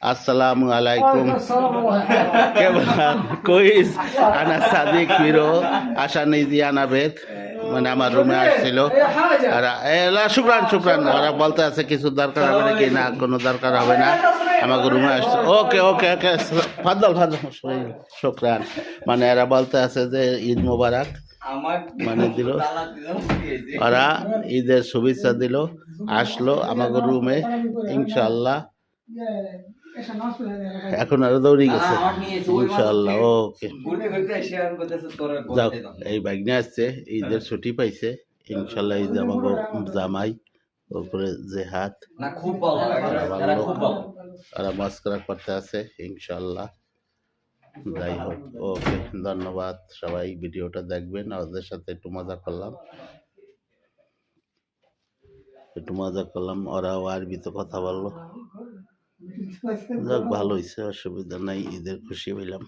আসসালামু আলাইকুম কেমন কইস আনা সাদিক ফিরো আশা নিজি আনা বেদ মানে আমার রুমে আসছিল আর এলা শুক্রান শুক্রান ওরা বলতে আছে কিছু দরকার হবে নাকি না কোনো দরকার হবে না আমাকে রুমে আসছে ওকে ওকে ওকে ফাদল ফাদল শুক্রান মানে এরা বলতে আছে যে ঈদ মোবারক মানে দিল ওরা ঈদের শুভেচ্ছা দিল আসলো আমাকে রুমে ইনশাআল্লাহ এখন আরো দৌড়ি গেছে ইনশাআল্লাহ ওকে যাও এই বাইকনে আসছে ঈদের ছুটি পাইছে ইনশাআল্লাহ ঈদ আমাকে জামাই উপরে জেহাদ আর মাস্করা করতে আছে ইনশাআল্লাহ যাই হোক ওকে ধন্যবাদ সবাই ভিডিওটা দেখবেন ওদের সাথে একটু মজা করলাম ওরাও আরবিতে কথা বললো যাক ভালো হয়েছে অসুবিধা নাই ঈদের খুশি হইলাম